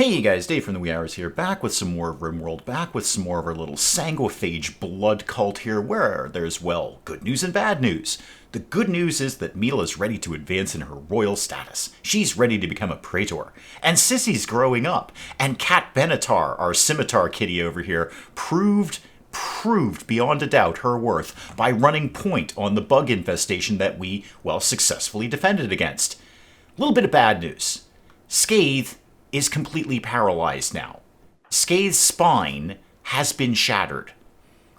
Hey you guys, Dave from the Wee Hours here, back with some more of RimWorld, back with some more of our little Sanguophage blood cult here, where there's, well, good news and bad news. The good news is that Mila's ready to advance in her royal status. She's ready to become a praetor. And Sissy's growing up. And Cat Benatar, our scimitar kitty over here, proved beyond a doubt her worth by running point on the bug infestation that we, well, successfully defended against. A little bit of bad news. Scathe is completely paralyzed now. Scathe's spine has been shattered.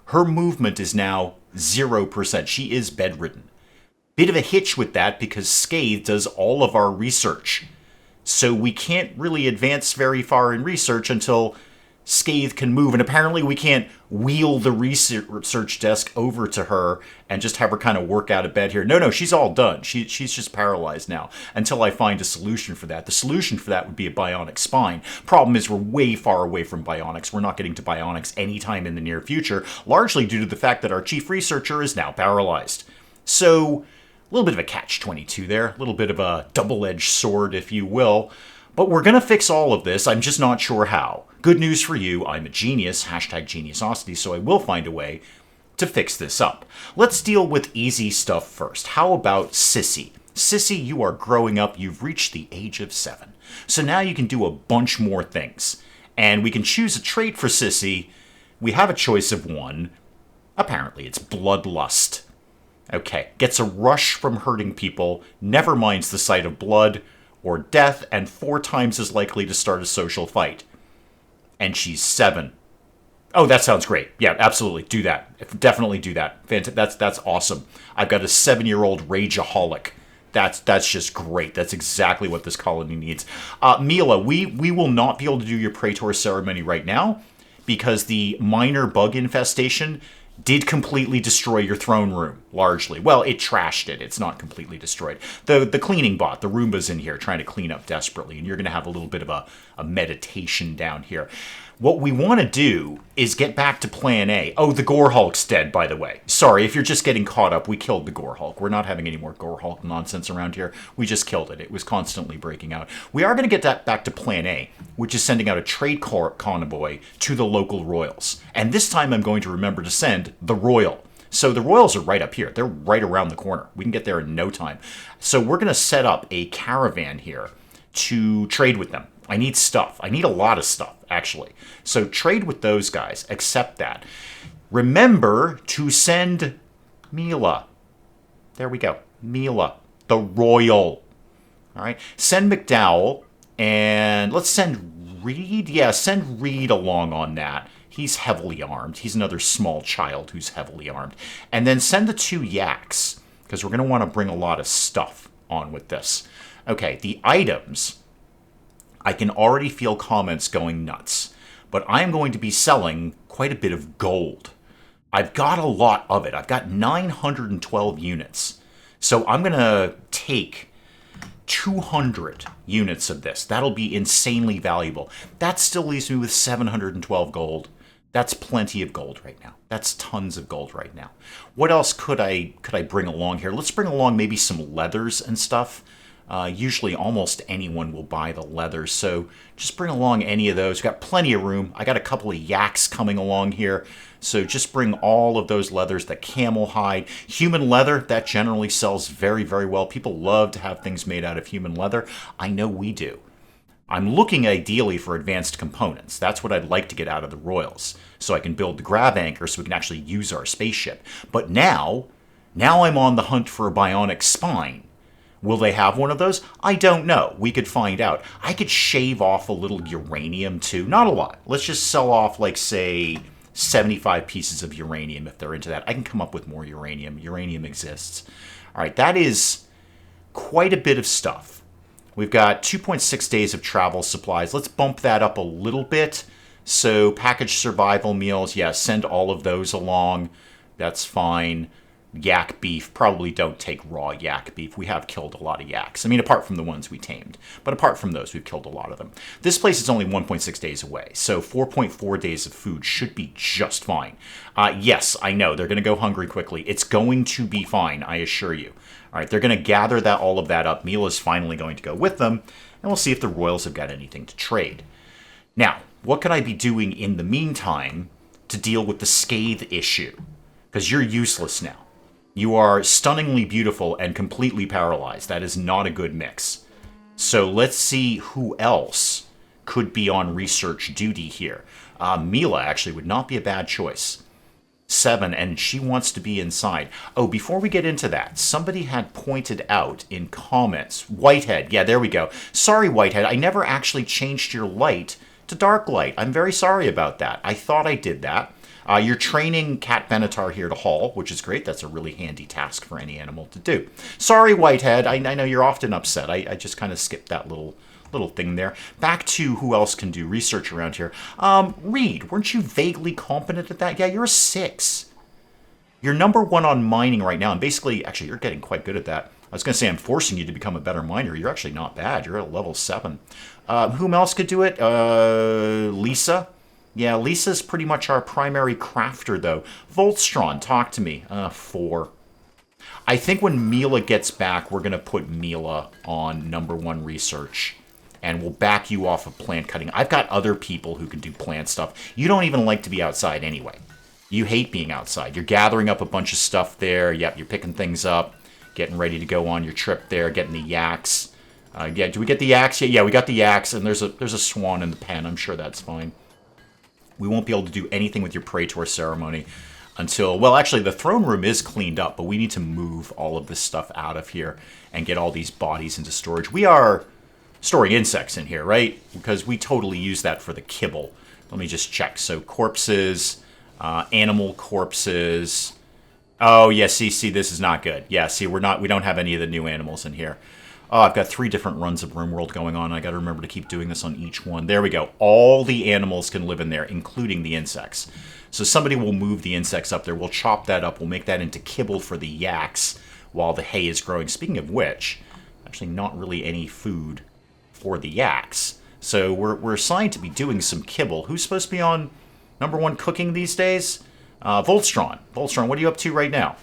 Her movement is now 0%. She is bedridden. Bit of a hitch with that because Scathe does all of our research. So we can't really advance very far in research until Scathe can move, and apparently we can't wheel the research desk over to her and just have her kind of work out of bed here. No, she's all done. She's just paralyzed now until I find a solution for that. The solution for that would be a bionic spine. Problem is we're way far away from bionics. We're not getting to bionics anytime in the near future, largely due to the fact that our chief researcher is now paralyzed. So, a little bit of a catch-22 there, a little bit of a double-edged sword, if you will. But we're going to fix all of this, I'm just not sure how. Good news for you, I'm a genius, #geniusosity, so I will find a way to fix this up. Let's deal with easy stuff first. How about Sissy? Sissy, you are growing up, you've reached the age of 7. So now you can do a bunch more things. And we can choose a trait for Sissy. We have a choice of one. Apparently it's bloodlust. Okay, gets a rush from hurting people, never minds the sight of blood or death, and 4 times as likely to start a social fight. And she's 7. Oh, that sounds great. Yeah, absolutely. Do that. Definitely do that. That's awesome. I've got a 7-year-old rageaholic. That's just great. That's exactly what this colony needs. Mila, we will not be able to do your praetor ceremony right now because the minor bug infestation did completely destroy your throne room, largely. Well, it trashed it. It's not completely destroyed. The cleaning bot, the Roomba's in here trying to clean up desperately, and you're going to have a little bit of a meditation down here. What we want to do is get back to plan A. Oh, the Gore Hulk's dead, by the way. Sorry, if you're just getting caught up, we killed the Gore Hulk. We're not having any more Gore Hulk nonsense around here. We just killed it. It was constantly breaking out. We are going to get that back to plan A, which is sending out a trade convoy to the local royals. And this time I'm going to remember to send the royal. So the royals are right up here. They're right around the corner. We can get there in no time. So we're going to set up a caravan here to trade with them. I need stuff. I need a lot of stuff, actually. So trade with those guys. Accept that. Remember to send Mila. There we go. Mila, the royal. All right. Send McDowell, and let's send Reed. Yeah, send Reed along on that. He's heavily armed. He's another small child who's heavily armed. And then send the 2 yaks, because we're going to want to bring a lot of stuff on with this. Okay, the items. I can already feel comments going nuts, but I'm going to be selling quite a bit of gold. I've got a lot of it. I've got 912 units. So I'm going to take 200 units of this. That'll be insanely valuable. That still leaves me with 712 gold. That's plenty of gold right now. That's tons of gold right now. What else could I bring along here? Let's bring along maybe some leathers and stuff. Usually almost anyone will buy the leather, so just bring along any of those. We've got plenty of room. I got a couple of yaks coming along here, so just bring all of those leathers. The camel hide, human leather, that generally sells very, very well. People love to have things made out of human leather. I know we do. I'm looking ideally for advanced components. That's what I'd like to get out of the royals, so I can build the grab anchor so we can actually use our spaceship. But now I'm on the hunt for a bionic spine. Will they have one of those? I don't know. We could find out. I could shave off a little uranium too. Not a lot. Let's just sell off, like, say, 75 pieces of uranium if they're into that. I can come up with more uranium. Uranium exists. All right, that is quite a bit of stuff. We've got 2.6 days of travel supplies. Let's bump that up a little bit. So packaged survival meals, yeah, send all of those along. That's fine. Yak beef, probably don't take raw yak beef. We have killed a lot of yaks. I mean, apart from the ones we tamed. But apart from those, we've killed a lot of them. This place is only 1.6 days away, so 4.4 days of food should be just fine. Yes, I know, they're going to go hungry quickly. It's going to be fine, I assure you. All right, they're going to gather all of that up. Mila's finally going to go with them, and we'll see if the royals have got anything to trade. Now, what could I be doing in the meantime to deal with the scathe issue? Because you're useless now. You are stunningly beautiful and completely paralyzed. That is not a good mix. So let's see who else could be on research duty here. Mila actually would not be a bad choice. 7, and she wants to be inside. Oh, before we get into that, somebody had pointed out in comments, Whitehead, yeah, there we go. Sorry, Whitehead, I never actually changed your light to dark light. I'm very sorry about that. I thought I did that. You're training Cat Benatar here to haul, which is great. That's a really handy task for any animal to do. Sorry, Whitehead, I know you're often upset. I just kind of skipped that little thing there. Back to who else can do research around here. Reed, weren't you vaguely competent at that? Yeah, you're a 6. You're number 1 on mining right now, and basically, actually, you're getting quite good at that. I was going to say I'm forcing you to become a better miner. You're actually not bad. You're at level 7. Whom else could do it? Lisa? Yeah, Lisa's pretty much our primary crafter, though. Voltstron, talk to me. 4. I think when Mila gets back, we're going to put Mila on number 1 research. And we'll back you off of plant cutting. I've got other people who can do plant stuff. You don't even like to be outside anyway. You hate being outside. You're gathering up a bunch of stuff there. Yep, you're picking things up, getting ready to go on your trip there, getting the yaks. Yeah, do we get the yaks? Yeah, we got the yaks, and there's a swan in the pen. I'm sure that's fine. We won't be able to do anything with your Praetor ceremony until, well, actually, the throne room is cleaned up, but we need to move all of this stuff out of here and get all these bodies into storage. We are storing insects in here, right? Because we totally use that for the kibble. Let me just check. So corpses, animal corpses. Oh, yeah, see, this is not good. Yeah, see, we don't have any of the new animals in here. Oh, I've got 3 different runs of RimWorld going on. I got to remember to keep doing this on each one. There we go. All the animals can live in there, including the insects. So somebody will move the insects up there. We'll chop that up. We'll make that into kibble for the yaks while the hay is growing. Speaking of which, actually not really any food for the yaks. So we're assigned to be doing some kibble. Who's supposed to be on number 1 cooking these days? Voltstron. Voltstron, what are you up to right now?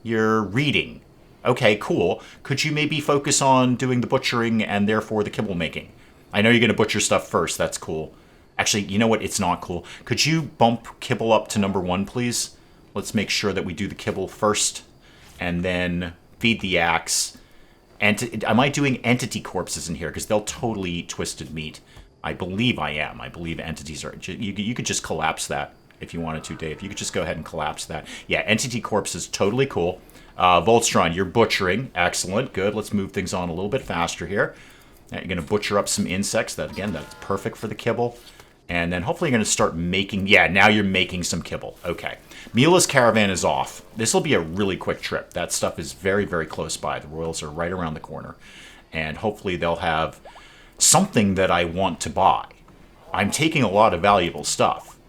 You're reading. Okay, cool. Could you maybe focus on doing the butchering and therefore the kibble making? I know you're going to butcher stuff first. That's cool. Actually, you know what? It's not cool. Could you bump kibble up to number 1, please? Let's make sure that we do the kibble first and then feed the yaks. And am I doing entity corpses in here? Because they'll totally eat twisted meat. I believe I am. I believe entities are... You could just collapse that if you wanted to, Dave. You could just go ahead and collapse that. Yeah, entity corpses, totally cool. Voltstron, you're butchering. Excellent. Good. Let's move things on a little bit faster here. You're going to butcher up some insects. That's perfect for the kibble. And then hopefully you're going to start making... Yeah, now you're making some kibble. Okay. Mila's caravan is off. This will be a really quick trip. That stuff is very, very close by. The royals are right around the corner. And hopefully they'll have something that I want to buy. I'm taking a lot of valuable stuff.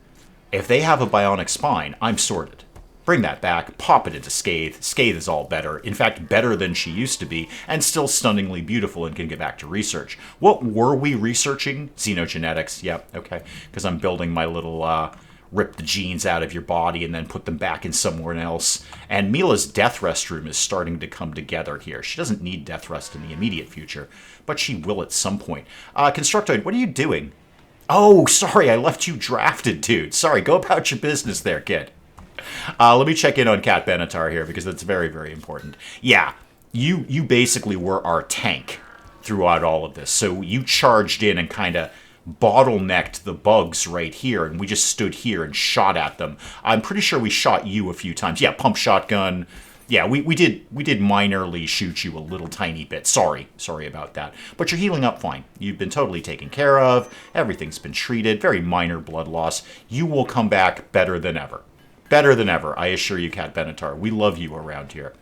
If they have a bionic spine, I'm sorted. Bring that back, pop it into Scathe. Scathe is all better. In fact, better than she used to be, and still stunningly beautiful and can get back to research. What were we researching? Xenogenetics. Yep, okay. Because I'm building my little rip the genes out of your body and then put them back in somewhere else. And Mila's death rest room is starting to come together here. She doesn't need death rest in the immediate future, but she will at some point. Constructoid, what are you doing? Oh, sorry, I left you drafted, dude. Sorry, go about your business there, kid. Let me check in on Cat Benatar here, because that's very, very important. Yeah, you basically were our tank throughout all of this. So you charged in and kind of bottlenecked the bugs right here, and we just stood here and shot at them. I'm pretty sure we shot you a few times. Yeah, pump shotgun. Yeah, we did minorly shoot you a little tiny bit. Sorry about that. But you're healing up fine. You've been totally taken care of. Everything's been treated. Very minor blood loss. You will come back better than ever. Better than ever, I assure you, Cat Benatar. We love you around here.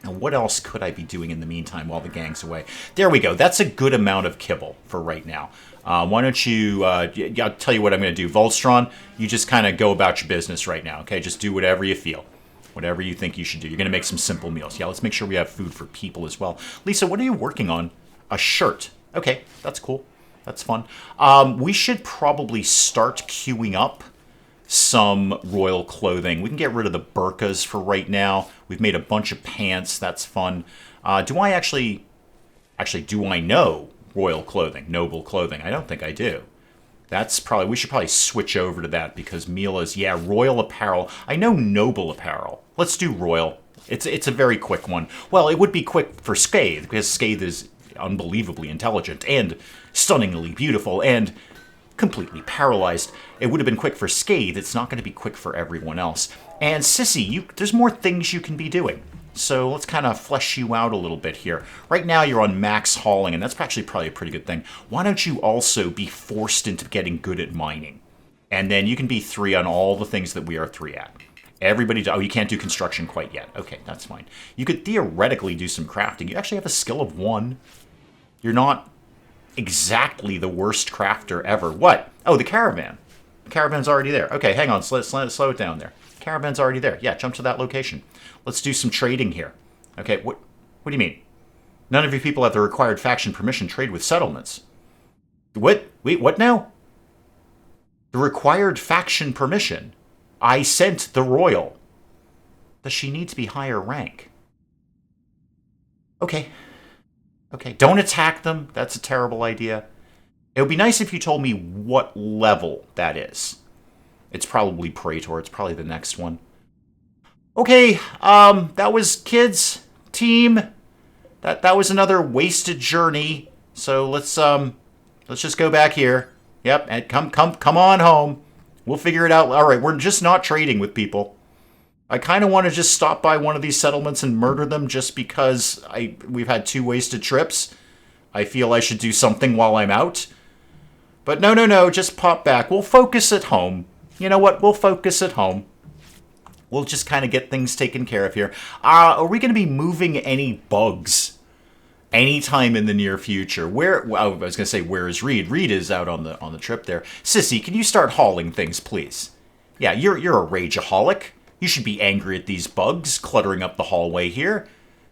Now, what else could I be doing in the meantime while the gang's away? There we go. That's a good amount of kibble for right now. Why don't you... I'll tell you what I'm going to do. Voltstron, you just kind of go about your business right now, okay? Just do whatever you feel. Whatever you think you should do. You're going to make some simple meals. Yeah, let's make sure we have food for people as well. Lisa, what are you working on? A shirt. Okay, that's cool. That's fun. We should probably start queuing up some royal clothing. We can get rid of the burqas for right now. We've made a bunch of pants. That's fun. Do I actually do I know royal clothing, noble clothing? I don't think I do. We should probably switch over to that because Mila's, yeah, royal apparel. I know noble apparel. Let's do royal. It's a very quick one. Well, it would be quick for Scathe because Scathe is unbelievably intelligent and stunningly beautiful and completely paralyzed. It would have been quick for Scathe. It's not going to be quick for everyone else. And Sissy, there's more things you can be doing. So let's kind of flesh you out a little bit here. Right now you're on max hauling, and that's actually probably a pretty good thing. Why don't you also be forced into getting good at mining? And then you can be 3 on all the things that we are 3 at. Everybody, oh, you can't do construction quite yet. Okay, that's fine. You could theoretically do some crafting. You actually have a skill of 1. You're not exactly the worst crafter ever. What? Oh, the caravan. The caravan's already there. Okay, hang on. Slow it down there. Caravan's already there. Yeah, jump to that location. Let's do some trading here. Okay, what do you mean? None of you people have the required faction permission to trade with settlements. What? Wait, what now? The required faction permission? I sent the royal. Does she need to be higher rank? Okay. Okay, don't attack them. That's a terrible idea. It would be nice if you told me what level that is. It's probably Praetor. It's probably the next one. Okay, that was kids, team. That was another wasted journey. So let's just go back here. Yep, and come on home. We'll figure it out. All right, we're just not trading with people. I kind of want to just stop by one of these settlements and murder them just because we've had 2 wasted trips. I feel I should do something while I'm out. But no, just pop back. We'll focus at home. You know what? We'll focus at home. We'll just kind of get things taken care of here. Are we going to be moving any bugs anytime in the near future? Well, I was going to say, where is Reed? Reed is out on the trip there. Sissy, can you start hauling things, please? Yeah, you're a rageaholic. You should be angry at these bugs cluttering up the hallway here.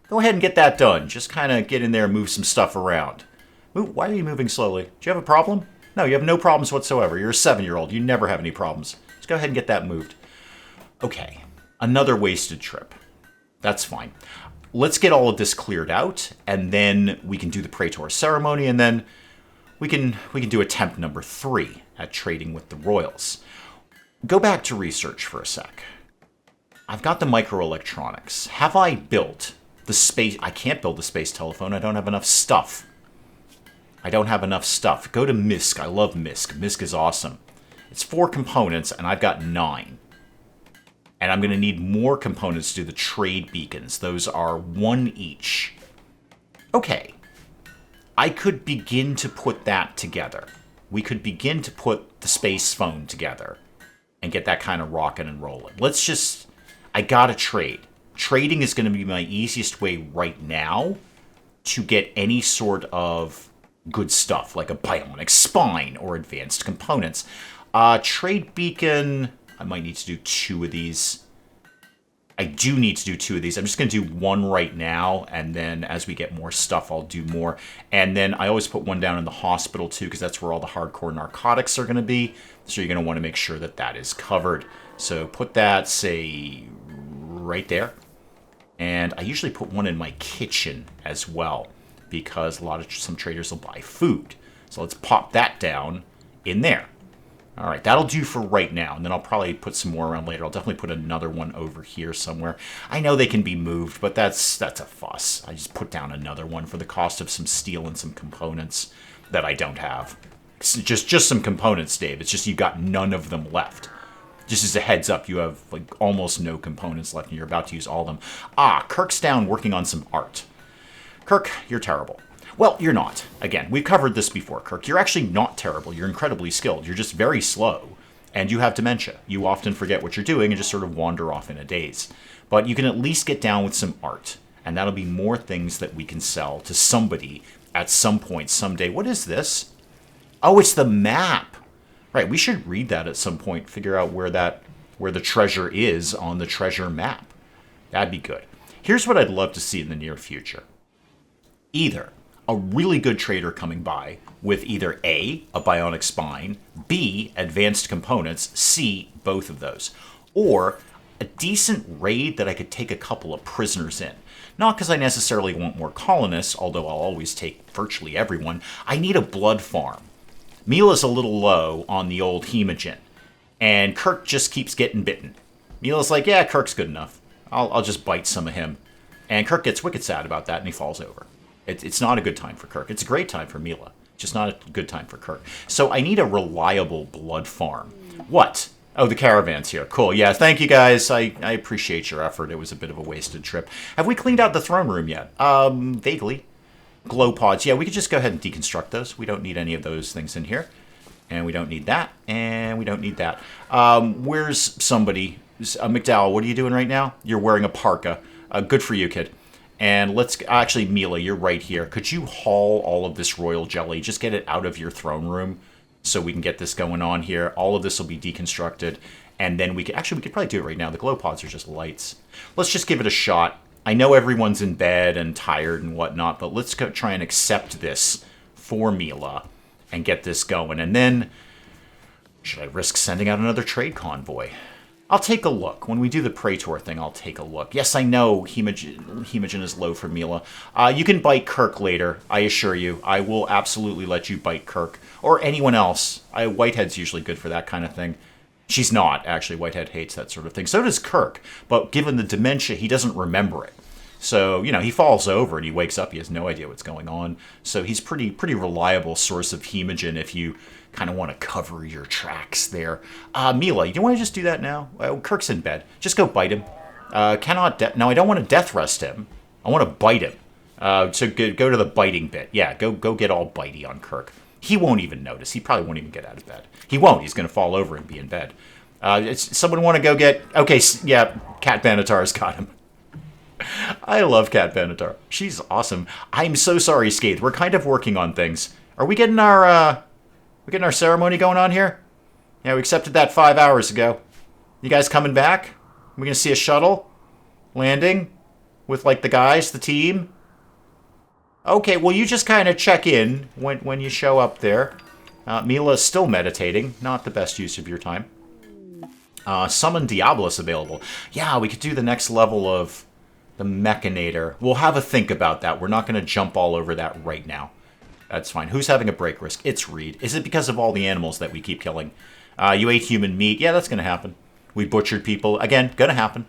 Go ahead and get that done. Just kind of get in there and move some stuff around. Ooh, why are you moving slowly? Do you have a problem? No, you have no problems whatsoever. You're a 7-year-old. You never have any problems. Just go ahead and get that moved. Okay, another wasted trip. That's fine. Let's get all of this cleared out, and then we can do the Praetor ceremony, and then we can do attempt number 3 at trading with the royals. Go back to research for a sec. I've got the microelectronics. Have I built the space? I can't build the space telephone. I don't have enough stuff. Go to MISC. I love MISC. MISC is awesome. It's 4 components, and I've got 9. And I'm going to need more components to do the trade beacons. Those are 1 each. Okay. I could begin to put that together. We could begin to put the space phone together and get that kind of rocking and rolling. I gotta trade. Trading is going to be my easiest way right now to get any sort of good stuff, like a bionic spine or advanced components. Trade beacon, I might need to do 2 of these. I do need to do 2 of these. I'm just going to do 1 right now, and then as we get more stuff, I'll do more. And then I always put 1 down in the hospital, too, because that's where all the hardcore narcotics are going to be. So you're going to want to make sure that that is covered. So put that, say, right there. And I usually put 1 in my kitchen as well, because some traders will buy food. So let's pop that down in there. All right, that'll do for right now, and then I'll probably put some more around later. I'll definitely put another one over here somewhere. I know they can be moved, but that's a fuss. I just put down another one for the cost of some steel and some components that I don't have. Just some components, Dave. It's just you've got none of them left. Just as a heads up, you have like almost no components left, and you're about to use all of them. Kirk's down working on some art. Kirk, you're terrible. Well, you're not. Again, we've covered this before, Kirk. You're actually not terrible. You're incredibly skilled. You're just very slow, and you have dementia. You often forget what you're doing and just sort of wander off in a daze. But you can at least get down with some art, and that'll be more things that we can sell to somebody at some point someday. What is this? Oh, it's the map. Right, we should read that at some point, figure out where the treasure is on the treasure map. That'd be good. Here's what I'd love to see in the near future. Either a really good trader coming by with either A, a bionic spine, B, advanced components, C, both of those. Or a decent raid that I could take a couple of prisoners in. Not because I necessarily want more colonists, although I'll always take virtually everyone. I need a blood farm. Mila's a little low on the old hemogen, and Kirk just keeps getting bitten. Mila's like, yeah, Kirk's good enough. I'll just bite some of him. And Kirk gets wicked sad about that, and he falls over. It's not a good time for Kirk. It's a great time for Mila, just not a good time for Kirk. So I need a reliable blood farm. What? Oh, the caravan's here. Cool. Yeah, thank you guys. I appreciate your effort. It was a bit of a wasted trip. Have we cleaned out the throne room yet? Vaguely. Glow pods. Yeah, we could just go ahead and deconstruct those. We don't need any of those things in here. And we don't need that. And we don't need that. Where's somebody? McDowell, what are you doing right now? You're wearing a parka. Good for you, kid. And let's... Actually, Mila, you're right here. Could you haul all of this royal jelly? Just get it out of your throne room so we can get this going on here. All of this will be deconstructed. And then we could... Actually, we could probably do it right now. The glow pods are just lights. Let's just give it a shot. I know everyone's in bed and tired and whatnot, but let's go try and accept this for Mila and get this going. And then... Should I risk sending out another trade convoy? I'll take a look. When we do the Praetor thing, I'll take a look. Yes, I know Hemogen is low for Mila. You can bite Kirk later, I assure you. I will absolutely let you bite Kirk. Or anyone else. Whitehead's usually good for that kind of thing. She's not, actually. Whitehead hates that sort of thing. So does Kirk. But given the dementia, he doesn't remember it. So, you know, he falls over and he wakes up. He has no idea what's going on. So he's pretty reliable source of Hemogen if you kind of want to cover your tracks there. Mila, you want to just do that now? Kirk's in bed. Just go bite him. No, I don't want to death rest him. I want to bite him. So go to the biting bit. Yeah, go get all bitey on Kirk. He won't even notice. He probably won't even get out of bed. He won't. He's going to fall over and be in bed. Someone want to go get... Okay, yeah, Cat Banatar's got him. I love Cat Banatar. She's awesome. I'm so sorry, Scathe. We're kind of working on things. Are we getting our ceremony going on here? Yeah, we accepted that 5 hours ago. You guys coming back? We're going to see a shuttle landing with, like, the guys, the team? Okay, well, you just kind of check in when you show up there. Mila's still meditating. Not the best use of your time. Summon Diabolus available. Yeah, we could do the next level of the Mechanator. We'll have a think about that. We're not going to jump all over that right now. That's fine. Who's having a break risk? It's Reed. Is it because of all the animals that we keep killing? You ate human meat. Yeah, that's going to happen. We butchered people. Again, going to happen.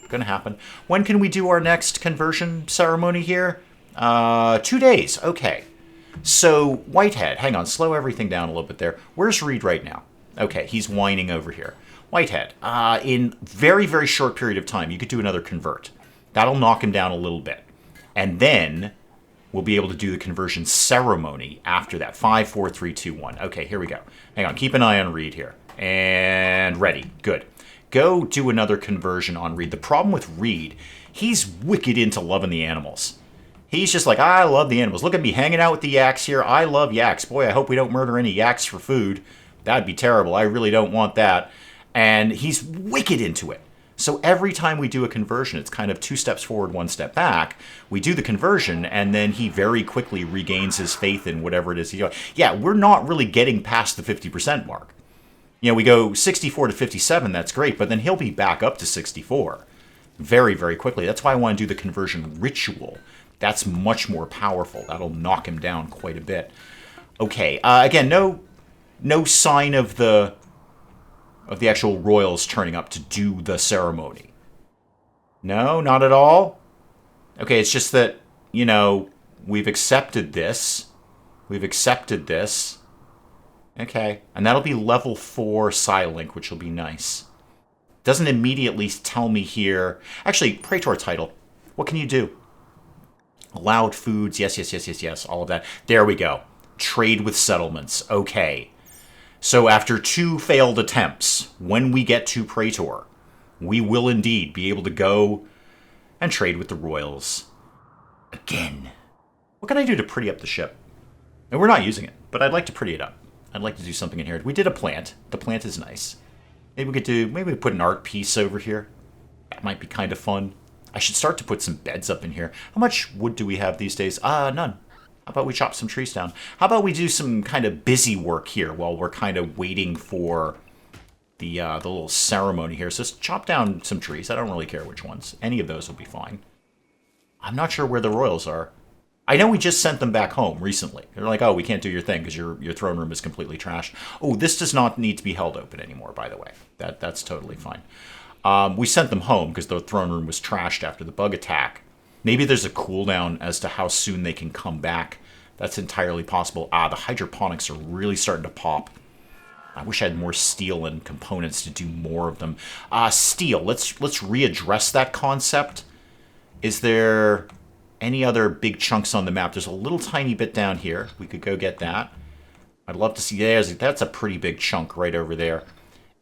Going to happen. When can we do our next conversion ceremony here? 2 days. Okay. So, Whitehead. Hang on. Slow everything down a little bit there. Where's Reed right now? Okay, he's whining over here. Whitehead. In very, very short period of time, you could do another convert. That'll knock him down a little bit. And then we'll be able to do the conversion ceremony after that. 5, 4, 3, 2, 1. Okay, here we go. Hang on. Keep an eye on Reed here. And ready. Good. Go do another conversion on Reed. The problem with Reed, he's wicked into loving the animals. He's just like, I love the animals. Look at me hanging out with the yaks here. I love yaks. Boy, I hope we don't murder any yaks for food. That'd be terrible. I really don't want that. And he's wicked into it. So every time we do a conversion, it's kind of 2 steps forward, 1 step back. We do the conversion, and then he very quickly regains his faith in whatever it is he's doing. Yeah, we're not really getting past the 50% mark. You know, we go 64 to 57, that's great, but then he'll be back up to 64 very, very quickly. That's why I want to do the conversion ritual. That's much more powerful. That'll knock him down quite a bit. Okay, again, no sign of the actual royals turning up to do the ceremony. No, not at all? Okay, it's just that, you know, we've accepted this. We've accepted this. Okay, and that'll be level 4 Psilink, which will be nice. Doesn't immediately tell me here... Actually, Praetor title. What can you do? Allowed foods. Yes, all of that. There we go. Trade with settlements. Okay. So after 2 failed attempts, when we get to Praetor, we will indeed be able to go and trade with the royals again. What can I do to pretty up the ship? And we're not using it, but I'd like to pretty it up. I'd like to do something in here. We did a plant. The plant is nice. Maybe we put an art piece over here. That might be kind of fun. I should start to put some beds up in here. How much wood do we have these days? None. How about we chop some trees down? How about we do some kind of busy work here while we're kind of waiting for the little ceremony here? So just chop down some trees. I don't really care which ones. Any of those will be fine. I'm not sure where the royals are. I know we just sent them back home recently. They're like, oh, we can't do your thing because your throne room is completely trashed. Oh, this does not need to be held open anymore, by the way. That's totally fine. We sent them home because the throne room was trashed after the bug attack. Maybe there's a cooldown as to how soon they can come back. That's entirely possible. The hydroponics are really starting to pop. I wish I had more steel and components to do more of them. Steel. Let's readdress that concept. Is there any other big chunks on the map? There's a little tiny bit down here. We could go get that. I'd love to see. That's a pretty big chunk right over there.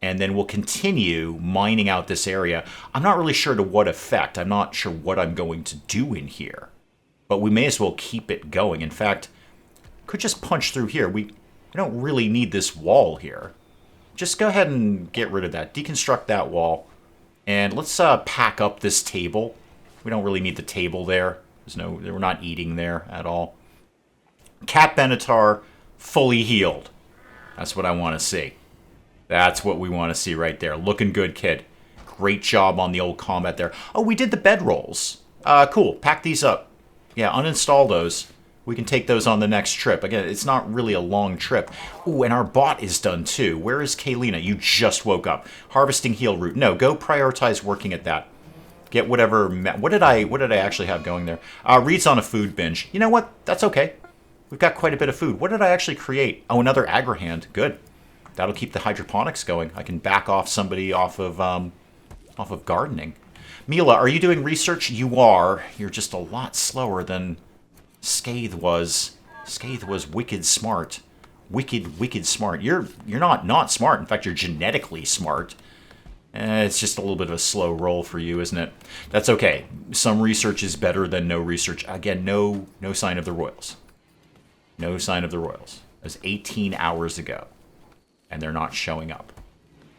And then we'll continue mining out this area. I'm not really sure to what effect. I'm not sure what I'm going to do in here. But we may as well keep it going. In fact, could just punch through here. We don't really need this wall here. Just go ahead and get rid of that. Deconstruct that wall. And let's pack up this table. We don't really need the table there. We're not eating there at all. Cat Benatar, fully healed. That's what I want to see. That's what we want to see right there. Looking good, kid. Great job on the old combat there. Oh, we did the bedrolls. Cool. Pack these up. Yeah, uninstall those. We can take those on the next trip. Again, it's not really a long trip. Ooh, and our bot is done too. Where is Kaylina? You just woke up. Harvesting heal root. No, go prioritize working at that. Get whatever... What did I actually have going there? Reed's on a food binge. You know what? That's okay. We've got quite a bit of food. What did I actually create? Oh, another agrihand. Good. That'll keep the hydroponics going. I can back off somebody off of gardening. Mila, are you doing research? You are. You're just a lot slower than Scathe was. Scathe was wicked smart. Wicked smart. You're not smart. In fact, you're genetically smart. It's just a little bit of a slow roll for you, isn't it? That's okay. Some research is better than no research. Again, no sign of the Royals. No sign of the Royals. It was 18 hours ago. And they're not showing up.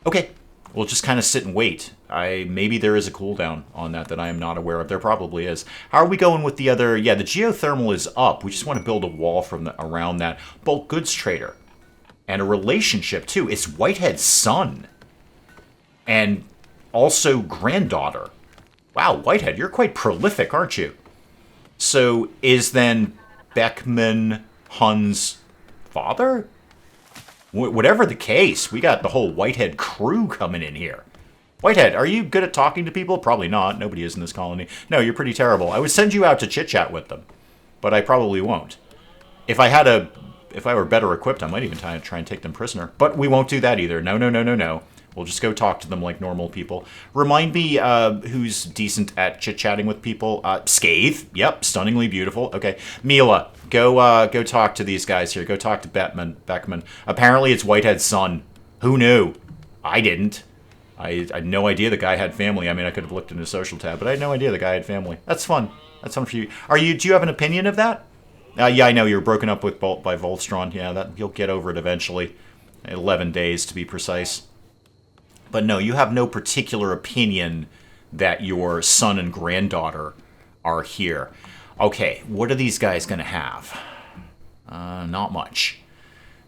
Okay, we'll just kind of sit and wait. Maybe there is a cooldown on that I am not aware of. There probably is. How are we going with the other? Yeah, the geothermal is up. We just want to build a wall around that. Bulk goods trader. And a relationship, too. It's Whitehead's son. And also granddaughter. Wow, Whitehead, you're quite prolific, aren't you? So, is then Beckman Hun's father? Whatever the case, we got the whole Whitehead crew coming in here. Whitehead, are you good at talking to people? Probably not. Nobody is in this colony. No, you're pretty terrible. I would send you out to chit-chat with them, but I probably won't. If I were better equipped, I might even try and take them prisoner. But we won't do that either. No. We'll just go talk to them like normal people. Remind me who's decent at chit-chatting with people. Scathe. Yep, stunningly beautiful. Okay. Mila, go talk to these guys here. Go talk to Beckman. Apparently it's Whitehead's son. Who knew? I didn't. I had no idea the guy had family. I mean, I could have looked in his social tab, but I had no idea the guy had family. That's fun. That's fun for you. Do you have an opinion of that? Yeah, I know. You're broken up with by Volstron. Yeah, you'll get over it eventually. 11 days, to be precise. But no, you have no particular opinion that your son and granddaughter are here. Okay, what are these guys going to have? Not much.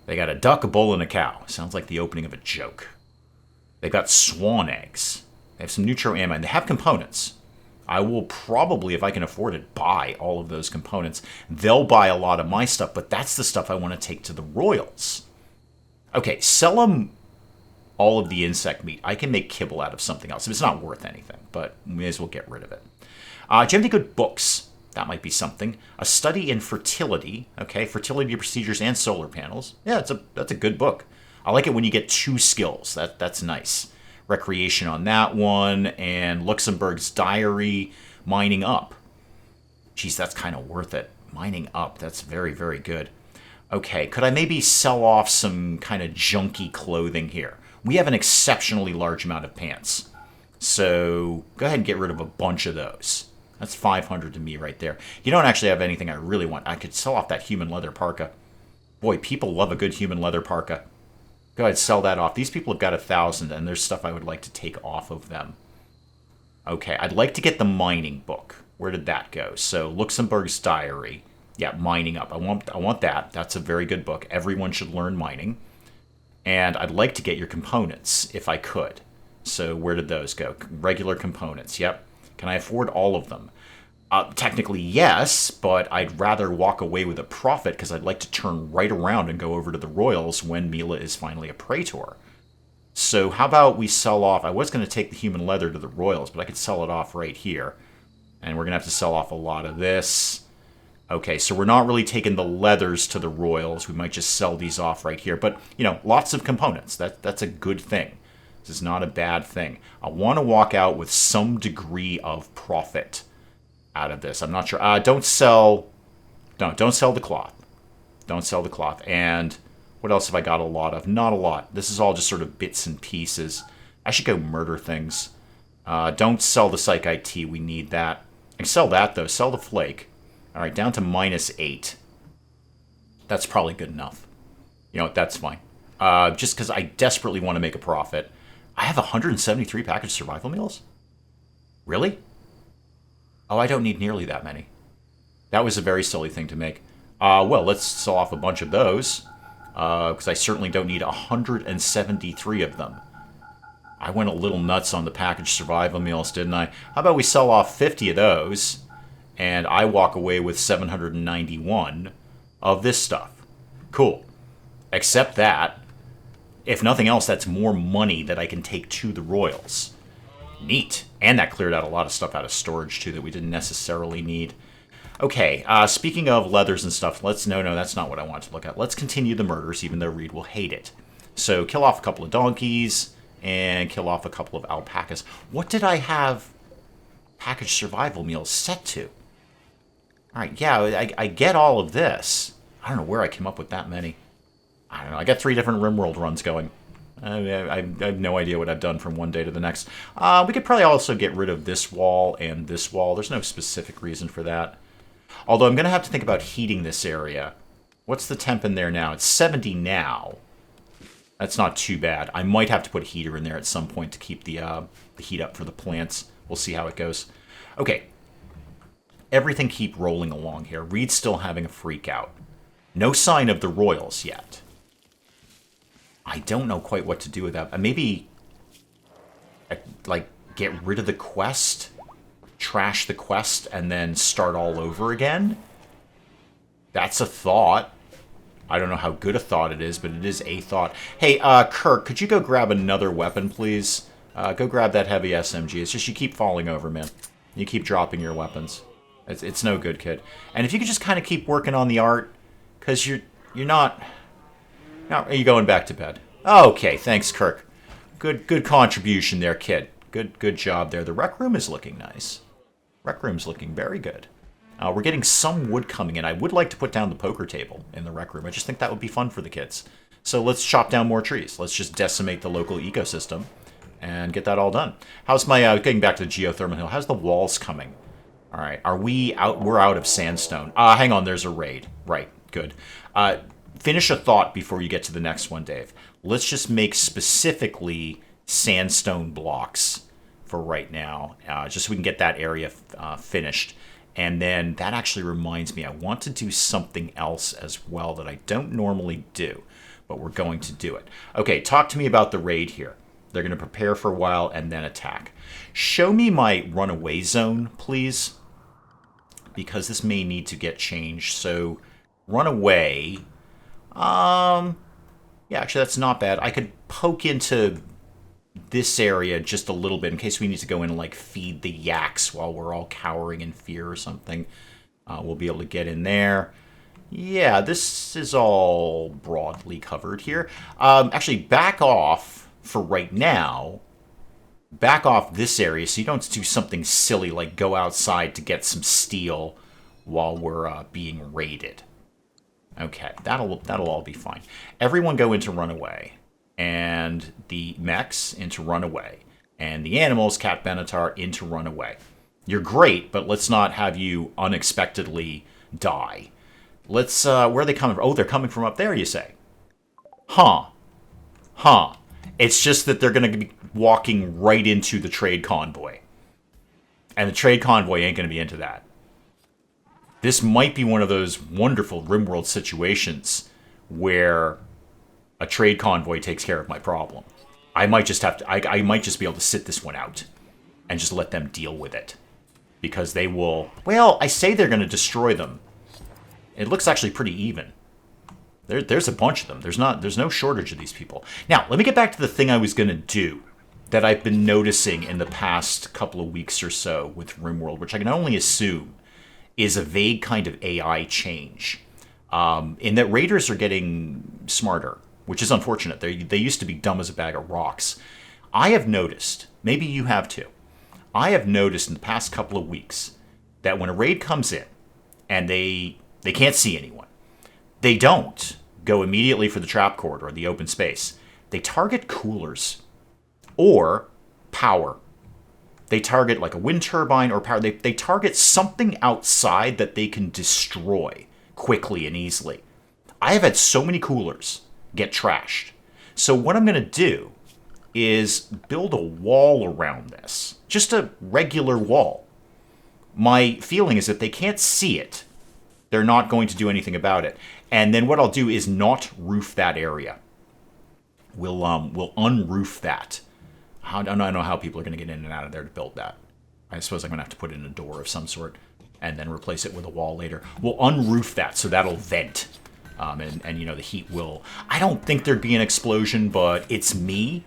They got a duck, a bull, and a cow. Sounds like the opening of a joke. They've got swan eggs. They have some neutro ammo, and they have components. I will probably, if I can afford it, buy all of those components. They'll buy a lot of my stuff, but that's the stuff I want to take to the Royals. Okay, sell them all of the insect meat. I can make kibble out of something else. It's not worth anything, but we may as well get rid of it. Do you have any good books? That might be something. A study in fertility. Okay, fertility procedures and solar panels. Yeah, that's a good book. I like it when you get 2 skills. That's nice. Recreation on that one, and Luxembourg's diary, mining up. Geez, that's kind of worth it. Mining up, that's very, very good. Okay, could I maybe sell off some kind of junky clothing here? We have an exceptionally large amount of pants. So go ahead and get rid of a bunch of those. That's 500 to me right there. You don't actually have anything I really want. I could sell off that human leather parka. Boy, people love a good human leather parka. Go ahead, sell that off. These people have got 1,000, and there's stuff I would like to take off of them. Okay, I'd like to get the mining book. Where did that go? So, Luxembourg's diary. Yeah, mining up. I want that. That's a very good book. Everyone should learn mining. And I'd like to get your components, if I could. So, where did those go? Regular components. Yep. Can I afford all of them? Technically, yes, but I'd rather walk away with a profit because I'd like to turn right around and go over to the Royals when Mila is finally a Praetor. So how about we sell off... I was going to take the human leather to the Royals, but I could sell it off right here. And we're going to have to sell off a lot of this. Okay, so we're not really taking the leathers to the Royals. We might just sell these off right here. But, you know, lots of components. That's a good thing. This is not a bad thing. I want to walk out with some degree of profit out of this. I'm not sure. Don't sell the cloth. Don't sell the cloth. And what else have I got a lot of? Not a lot. This is all just sort of bits and pieces. I should go murder things. Don't sell the Psych IT. We need that. I can sell that, though. Sell the flake. All right, down to -8. That's probably good enough. You know what? That's fine. Just because I desperately want to make a profit. I have 173 packaged survival meals? Really? Oh, I don't need nearly that many. That was a very silly thing to make. Well, let's sell off a bunch of those. Because I certainly don't need 173 of them. I went a little nuts on the packaged survival meals, didn't I? How about we sell off 50 of those, and I walk away with 791 of this stuff. Cool. Except that, if nothing else, that's more money that I can take to the Royals. Neat. And that cleared out a lot of stuff out of storage, too, that we didn't necessarily need. Okay, speaking of leathers and stuff, no, that's not what I want to look at. Let's continue the murders, even though Reed will hate it. So, kill off a couple of donkeys, and kill off a couple of alpacas. What did I have packaged survival meals set to? Alright, yeah, I get all of this. I don't know where I came up with that many. I don't know, I got 3 different RimWorld runs going. I have no idea what I've done from one day to the next. We could probably also get rid of this wall and this wall. There's no specific reason for that. Although I'm going to have to think about heating this area. What's the temp in there now? It's 70 now. That's not too bad. I might have to put a heater in there at some point to keep the heat up for the plants. We'll see how it goes. Okay. Everything keep rolling along here. Reed's still having a freak out. No sign of the Royals yet. I don't know quite what to do with that. Maybe, like, get rid of the quest, trash the quest, and then start all over again? That's a thought. I don't know how good a thought it is, but it is a thought. Hey, Kirk, could you go grab another weapon, please? Go grab that heavy SMG. It's just you keep falling over, man. You keep dropping your weapons. It's no good, kid. And if you could just kind of keep working on the art, because you're not... Now, are you going back to bed? Okay, thanks, Kirk. Good contribution there, kid. Good job there. The rec room is looking nice. Rec room's looking very good. We're getting some wood coming in. I would like to put down the poker table in the rec room. I just think that would be fun for the kids. So let's chop down more trees. Let's just decimate the local ecosystem and get that all done. How's my, getting back to the geothermal hill, how's the walls coming? All right, are we out? We're out of sandstone. Hang on, there's a raid. Right, good. Finish a thought before you get to the next one, Dave. Let's just make specifically sandstone blocks for right now, just so we can get that area finished. And then that actually reminds me, I want to do something else as well that I don't normally do, but we're going to do it. Okay, talk to me about the raid here. They're going to prepare for a while and then attack. Show me my runaway zone, please, because this may need to get changed. So, runaway... yeah, actually, that's not bad. I could poke into this area just a little bit in case we need to go in and, like, feed the yaks while we're all cowering in fear or something. We'll be able to get in there. Yeah, this is all broadly covered here. Actually, back off for right now. Back off this area so you don't do something silly like go outside to get some steel while we're being raided. Okay, that'll all be fine. Everyone go into runaway, and the mechs into runaway, and the animals, Cat Benatar, into runaway. You're great, but let's not have you unexpectedly die. Let's, where are they coming from? Oh, they're coming from up there, you say? Huh. It's just that they're going to be walking right into the trade convoy. And the trade convoy ain't going to be into that. This might be one of those wonderful RimWorld situations where a trade convoy takes care of my problem. I might just have to, I might just be able to sit this one out and just let them deal with it. because they will... Well, I say they're going to destroy them. It looks actually pretty even. There's a bunch of them. There's no shortage of these people. Now, let me get back to the thing I was going to do that I've been noticing in the past couple of weeks or so with RimWorld, which I can only assume is a vague kind of AI change. In that raiders are getting smarter, which is unfortunate. They used to be dumb as a bag of rocks. I have noticed, maybe you have too, I have noticed in the past couple of weeks that when a raid comes in and they can't see anyone, they don't go immediately for the trap cord or the open space. They target coolers or power. They target like a wind turbine or power. They target something outside that they can destroy quickly and easily. I have had so many coolers get trashed. So what I'm going to do is build a wall around this. Just a regular wall. My feeling is that they can't see it. They're not going to do anything about it. And then what I'll do is not roof that area. We'll unroof that. I don't know how people are going to get in and out of there to build that. I suppose I'm going to have to put in a door of some sort and then replace it with a wall later. We'll unroof that so that'll vent. And you know, the heat will... I don't think there'd be an explosion, but it's me.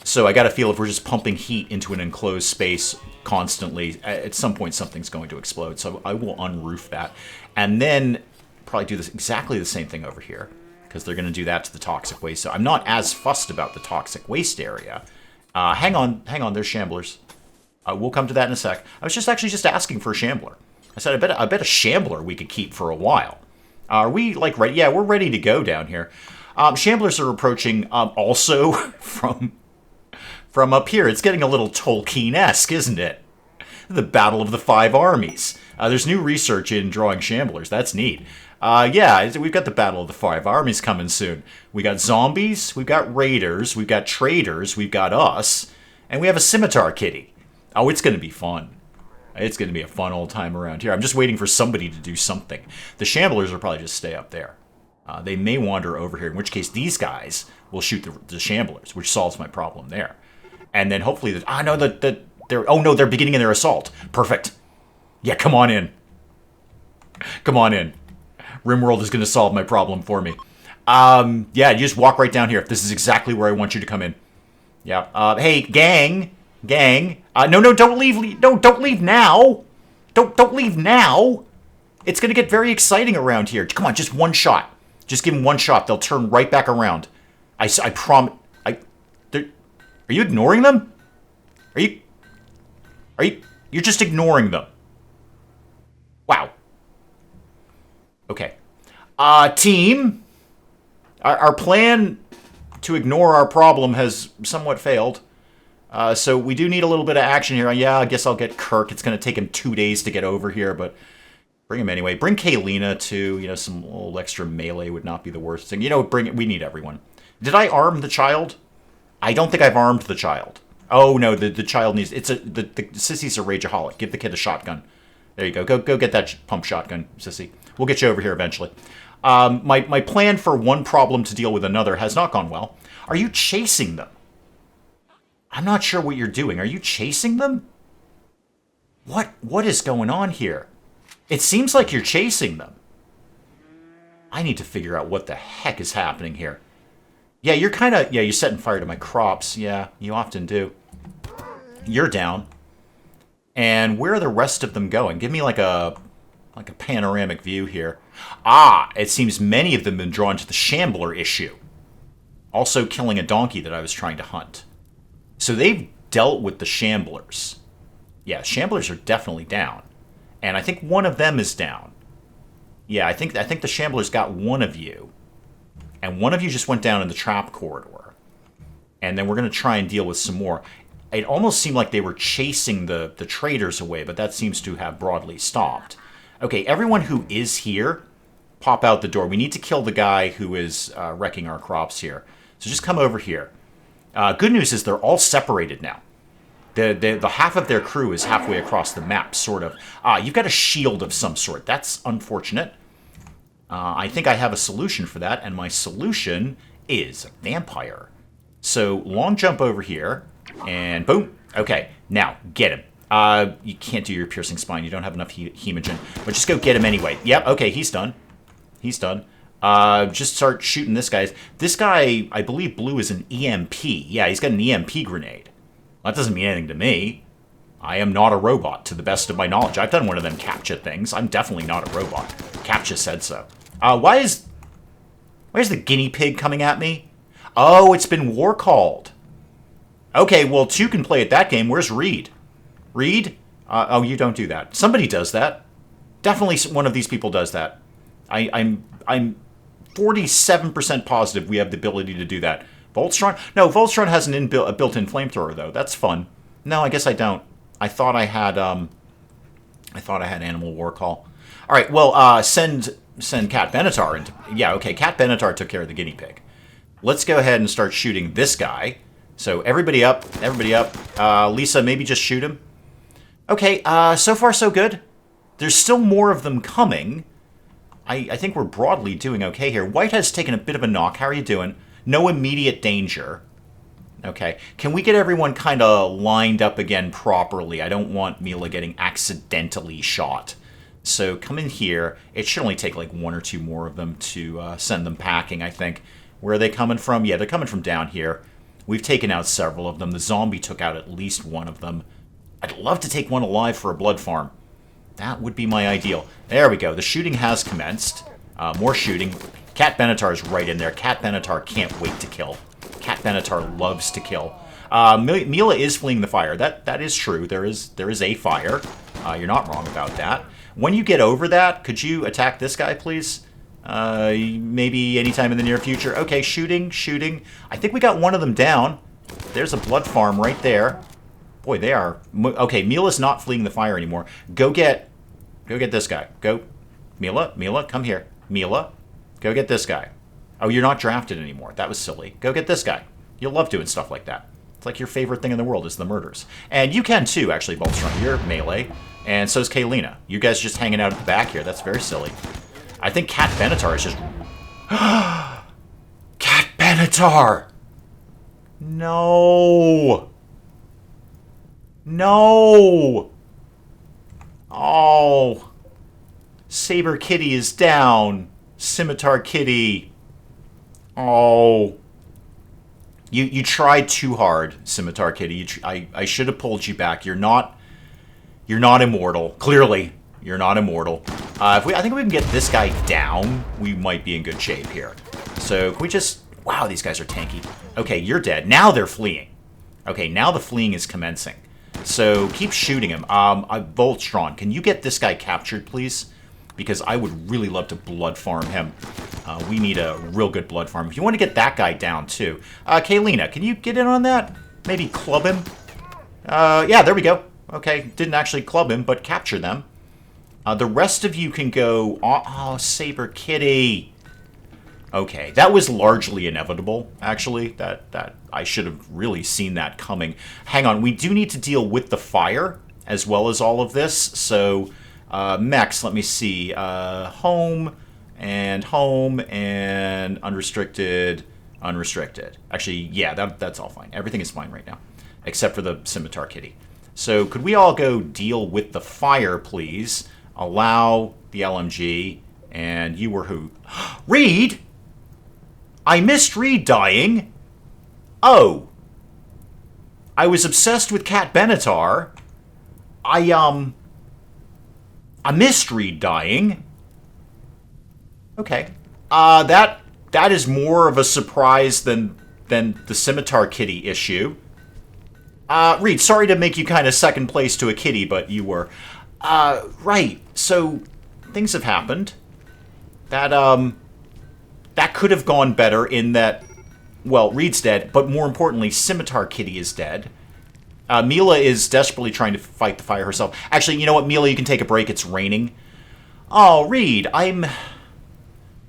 So I got to feel if we're just pumping heat into an enclosed space constantly, at some point something's going to explode. So I will unroof that. And then probably do this exactly the same thing over here, because they're going to do that to the toxic waste. So I'm not as fussed about the toxic waste area. Hang on, there's shamblers. We'll come to that in a sec. I was just asking for a shambler. I said, I bet a shambler we could keep for a while. Are we, like, ready? Yeah, we're ready to go down here. Shamblers are approaching also from up here. It's getting a little Tolkien-esque, isn't it? The Battle of the Five Armies. There's new research in drawing shamblers. That's neat. Yeah, we've got the Battle of the Five Armies coming soon. We got zombies, we've got raiders, we've got traders, we've got us, and we have a scimitar kitty. Oh, it's going to be fun. It's going to be a fun old time around here. I'm just waiting for somebody to do something. The shamblers will probably just stay up there. They may wander over here, in which case these guys will shoot the shamblers, which solves my problem there. And then hopefully... they're beginning their assault. Perfect. Yeah, come on in. Come on in. RimWorld is going to solve my problem for me. Yeah, you just walk right down here. This is exactly where I want you to come in. Yeah. Hey, gang. No, don't leave. No, don't leave now. Don't leave now. It's going to get very exciting around here. Come on, just one shot. Just give them one shot. They'll turn right back around. I promise. Are you ignoring them? You're just ignoring them. Wow. Okay. Team. Our plan to ignore our problem has somewhat failed. So we do need a little bit of action here. Yeah, I guess I'll get Kirk. It's going to take him 2 days to get over here, but bring him anyway. Bring Kaylina too. You know, some little extra melee would not be the worst thing. You know, bring it. We need everyone. Did I arm the child? I don't think I've armed the child. Oh no, the child needs. The sissy's a rageaholic. Give the kid a shotgun. There you go. Go get that pump shotgun, sissy. We'll get you over here eventually. My plan for one problem to deal with another has not gone well. Are you chasing them? I'm not sure what you're doing. Are you chasing them? What is going on here? It seems like you're chasing them. I need to figure out what the heck is happening here. Yeah, you're setting fire to my crops. Yeah, you often do. You're down. And where are the rest of them going? Give me like a panoramic view here. Ah, it seems many of them have been drawn to the shambler issue. Also killing a donkey that I was trying to hunt. So they've dealt with the shamblers. Yeah, shamblers are definitely down. And I think one of them is down. Yeah, I think the shamblers got one of you. And one of you just went down in the trap corridor. And then we're going to try and deal with some more. It almost seemed like they were chasing the traders away, but that seems to have broadly stopped. Okay, everyone who is here, pop out the door. We need to kill the guy who is wrecking our crops here. So just come over here. Good news is they're all separated now. The half of their crew is halfway across the map, sort of. You've got a shield of some sort. That's unfortunate. I think I have a solution for that, and my solution is a vampire. So long jump over here, and boom. Okay, now get him. You can't do your piercing spine. You don't have enough hemogen. But just go get him anyway. Yep, okay, he's done. He's done. Just start shooting this guy. This guy, I believe blue is an EMP. Yeah, he's got an EMP grenade. That doesn't mean anything to me. I am not a robot, to the best of my knowledge. I've done one of them CAPTCHA things. I'm definitely not a robot. CAPTCHA said so. Why is the guinea pig coming at me? Oh, it's been war called. Okay, well, two can play at that game. Where's Reed? Reed? Oh, you don't do that. Somebody does that. Definitely one of these people does that. I'm 47% positive we have the ability to do that. Voltron? No, Voltron has a built-in flamethrower, though. That's fun. No, I guess I don't. I thought I had Animal War Call. All right, well, send Cat Benatar into... Yeah, okay, Cat Benatar took care of the guinea pig. Let's go ahead and start shooting this guy. So everybody up, everybody up. Lisa, maybe just shoot him. Okay, so far so good. There's still more of them coming. I think we're broadly doing okay here. White has taken a bit of a knock. How are you doing? No immediate danger. Okay. Can we get everyone kind of lined up again properly? I don't want Mila getting accidentally shot. So come in here. It should only take like one or two more of them to send them packing, I think. Where are they coming from? Yeah, they're coming from down here. We've taken out several of them. The zombie took out at least one of them. I'd love to take one alive for a blood farm. That would be my ideal. There we go. The shooting has commenced. More shooting. Cat Benatar's right in there. Cat Benatar can't wait to kill. Cat Benatar loves to kill. Mila is fleeing the fire. That is true. There is a fire. You're not wrong about that. When you get over that, could you attack this guy, please? Maybe anytime in the near future. Okay, shooting. I think we got one of them down. There's a blood farm right there. Boy, they are... Okay, Mila's not fleeing the fire anymore. Go get this guy. Go. Mila, come here. Mila, go get this guy. Oh, you're not drafted anymore. That was silly. Go get this guy. You'll love doing stuff like that. It's like your favorite thing in the world is the murders. And you can too, actually, Boltron. You're melee. And so's Kaylina. You guys just hanging out at the back here. That's very silly. I think Cat Benatar is just... Cat Benatar! No! No! Oh. Saber Kitty is down. Scimitar Kitty. Oh. You tried too hard, Scimitar Kitty. I should have pulled you back. You're not immortal. Clearly, you're not immortal. I think if we can get this guy down, we might be in good shape here. So, can we just... Wow, these guys are tanky. Okay, you're dead. Now they're fleeing. Okay, now the fleeing is commencing. So, keep shooting him. Voltron, can you get this guy captured, please? Because I would really love to blood farm him. We need a real good blood farm. If you want to get that guy down, too. Kaylina, can you get in on that? Maybe club him? Yeah, there we go. Okay, didn't actually club him, but capture them. The rest of you can go... Oh, Saber Kitty. Okay, that was largely inevitable, actually. That I should have really seen that coming. Hang on, we do need to deal with the fire, as well as all of this. So, mechs, let me see. Home, and unrestricted, unrestricted. Actually, yeah, that's all fine. Everything is fine right now, except for the Scimitar Kitty. So, could we all go deal with the fire, please? Allow the LMG, and you were who? Reed? I missed Reed dying. Oh. I was obsessed with Cat Benatar. I missed Reed dying. Okay. That is more of a surprise than the Scimitar Kitty issue. Reed, sorry to make you kind of second place to a kitty, but you were. Right. So, things have happened. That could have gone better in that, well, Reed's dead, but more importantly, Scimitar Kitty is dead. Mila is desperately trying to fight the fire herself. Actually, you know what, Mila, you can take a break. It's raining. Oh, Reed, I'm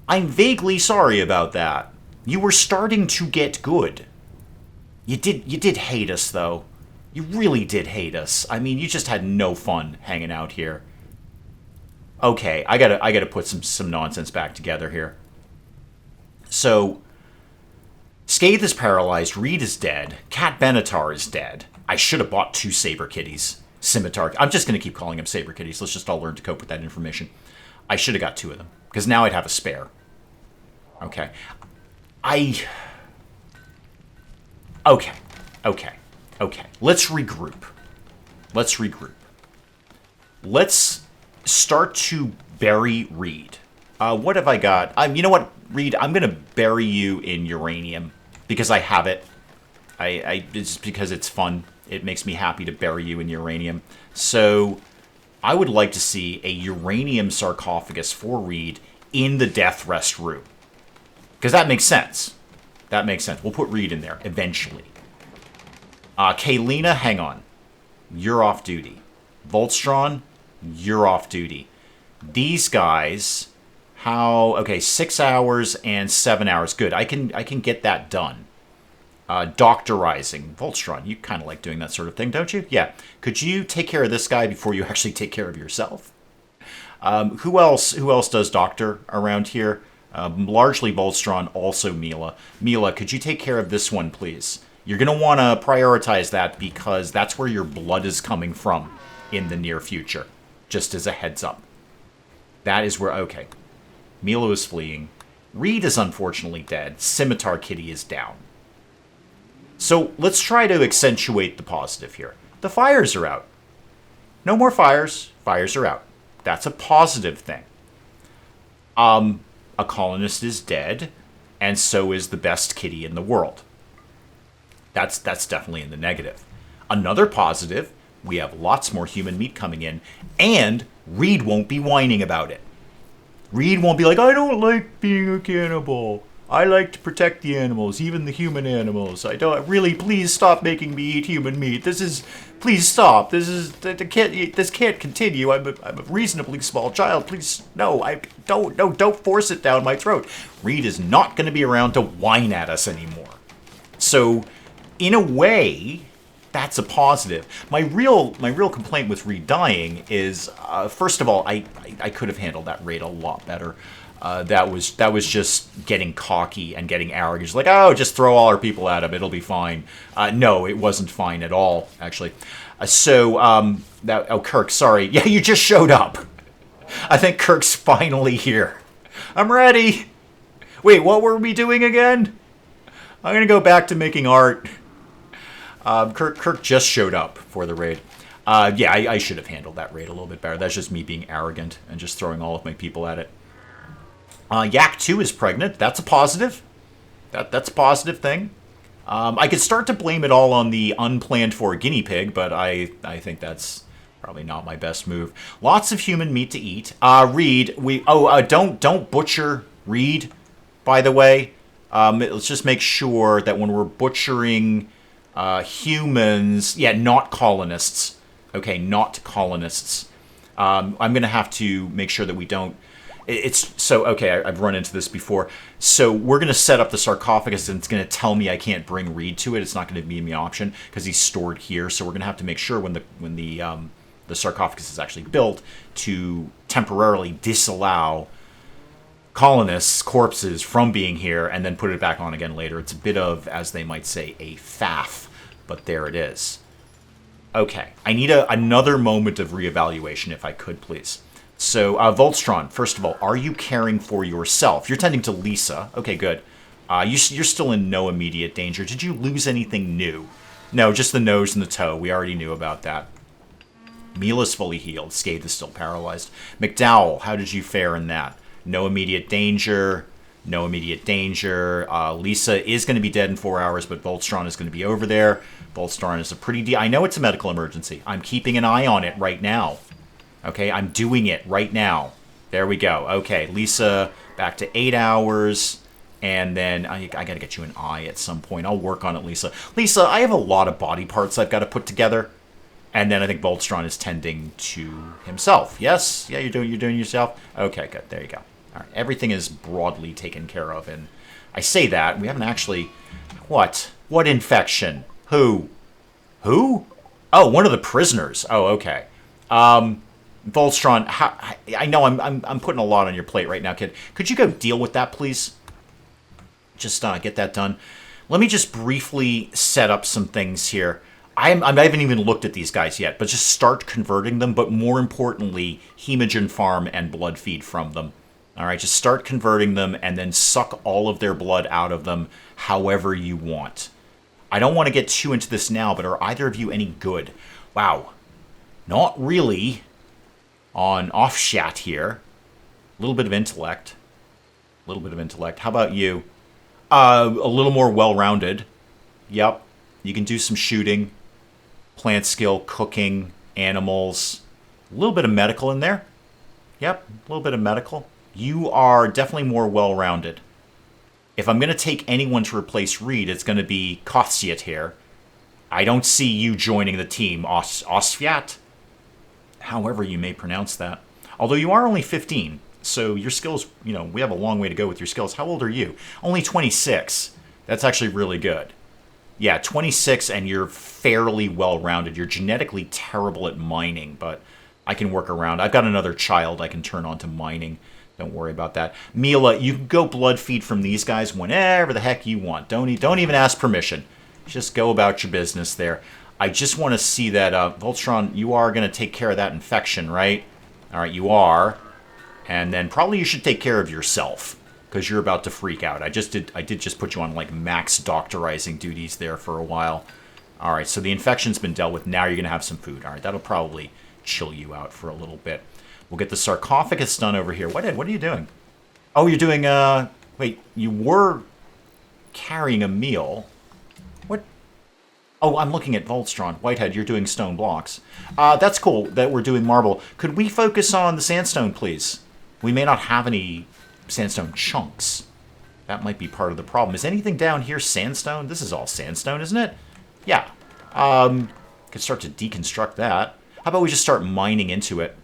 vaguely sorry about that. You were starting to get good. You did hate us, though. You really did hate us. I mean, you just had no fun hanging out here. Okay, I gotta put some nonsense back together here. So, Scathe is paralyzed, Reed is dead, Cat Benatar is dead. I should have bought 2 Saber Kitties. Scimitar. I'm just going to keep calling them saber kitties. Let's just all learn to cope with that information. I should have got 2 of them, because now I'd have a spare. Okay. Okay. Let's regroup. Let's start to bury Reed. What have I got? You know what, Reed? I'm going to bury you in uranium because I have it. It's because it's fun. It makes me happy to bury you in uranium. So I would like to see a uranium sarcophagus for Reed in the death rest room. Because that makes sense. We'll put Reed in there eventually. Kaylina, hang on. You're off duty. Voltstron, you're off duty. These guys, okay, 6 hours and 7 hours. Good, I can get that done. Doctorizing. Voltstron, you kind of like doing that sort of thing, don't you? Yeah. Could you take care of this guy before you actually take care of yourself? Who else does doctor around here? Largely Voltstron, also Mila. Mila, could you take care of this one, please? You're going to want to prioritize that because that's where your blood is coming from in the near future. Just as a heads up. That is where... Okay. Mila is fleeing. Reed is unfortunately dead. Scimitar Kitty is down. So let's try to accentuate the positive here. The fires are out. No more fires. Fires are out. That's a positive thing. A colonist is dead, and so is the best kitty in the world. That's definitely in the negative. Another positive, we have lots more human meat coming in, and Reed won't be whining about it. Reed won't be like, I don't like being a cannibal. I like to protect the animals, even the human animals. I don't really. Please stop making me eat human meat. Please stop. This can't continue. I'm a reasonably small child. Please, no. Don't force it down my throat. Reed is not going to be around to whine at us anymore. So, in a way, that's a positive. My real complaint with Reed dying is, first of all, I could have handled that raid a lot better. That was just getting cocky and getting arrogant. Just like, oh, just throw all our people at him. It'll be fine. No, it wasn't fine at all, actually. Kirk, sorry. Yeah, you just showed up. I think Kirk's finally here. I'm ready. Wait, what were we doing again? I'm going to go back to making art. Kirk just showed up for the raid. Yeah, I should have handled that raid a little bit better. That's just me being arrogant and just throwing all of my people at it. Yak 2 is pregnant. That's a positive. That's a positive thing. I could start to blame it all on the unplanned for guinea pig, but I think that's probably not my best move. Lots of human meat to eat. Reed, don't butcher Reed, by the way. Let's just make sure that when we're butchering humans, not colonists. Okay, not colonists. I'm going to have to make sure that we don't... I've run into this before. So we're going to set up the sarcophagus, and it's going to tell me I can't bring Reed to it. It's not going to give me an option because he's stored here. So we're going to have to make sure when the sarcophagus is actually built to temporarily disallow colonists' corpses from being here and then put it back on again later. It's a bit of, as they might say, a faff, but there it is. Okay, I need another moment of reevaluation if I could, please. So, Voltstron, first of all, are you caring for yourself? You're tending to Lisa. Okay, good. You're still in no immediate danger. Did you lose anything new? No, just the nose and the toe. We already knew about that. Mila's fully healed. Scathe is still paralyzed. McDowell, how did you fare in that? No immediate danger. No immediate danger. Lisa is going to be dead in 4 hours, but Voltstron is going to be over there. Voltstron is a pretty... I know it's a medical emergency. I'm keeping an eye on it right now. Okay, I'm doing it right now. There we go. Okay, Lisa, back to 8 hours. And then I got to get you an eye at some point. I'll work on it, Lisa. Lisa, I have a lot of body parts I've got to put together. And then I think Voltstron is tending to himself. Yes? Yeah, you're doing yourself? Okay, good. There you go. All right, everything is broadly taken care of. And I say that. We haven't actually... What? What infection? Who? Who? Oh, one of the prisoners. Oh, okay. Voltstron, I know I'm putting a lot on your plate right now, kid. Could you go deal with that, please? Just get that done. Let me just briefly set up some things here. I haven't even looked at these guys yet, but just start converting them. But more importantly, hemogen farm and blood feed from them. All right, just start converting them and then suck all of their blood out of them however you want. I don't want to get too into this now, but are either of you any good? Wow. Not really. On Offshat here. A little bit of intellect. A little bit of intellect. How about you? A little more well-rounded. Yep. You can do some shooting. Plant skill, cooking, animals. A little bit of medical in there. Yep, a little bit of medical. You are definitely more well-rounded. If I'm going to take anyone to replace Reed, it's going to be Kossiet here. I don't see you joining the team, Osfiat. However you may pronounce that. Although you are only 15, so your skills, you know, we have a long way to go with your skills. How old are you? Only 26. That's actually really good. Yeah, 26, and you're fairly well-rounded. You're genetically terrible at mining, but I can work around. I've got another child I can turn on to mining. Don't worry about that. Mila, you can go blood feed from these guys whenever the heck you want. Don't even ask permission. Just go about your business there. I just want to see that, Voltron, you are going to take care of that infection, right? All right, you are. And then probably you should take care of yourself, because you're about to freak out. I did just put you on, like, max doctorizing duties there for a while. All right, so the infection's been dealt with. Now you're going to have some food. All right, that'll probably chill you out for a little bit. We'll get the sarcophagus done over here. What are you doing? Oh, you're doing, wait, you were carrying a meal. What? Oh, I'm looking at Voltron. Whitehead, you're doing stone blocks. That's cool that we're doing marble. Could we focus on the sandstone, please? We may not have any sandstone chunks. That might be part of the problem. Is anything down here sandstone? This is all sandstone, isn't it? Yeah. Could start to deconstruct that. How about we just start mining into it?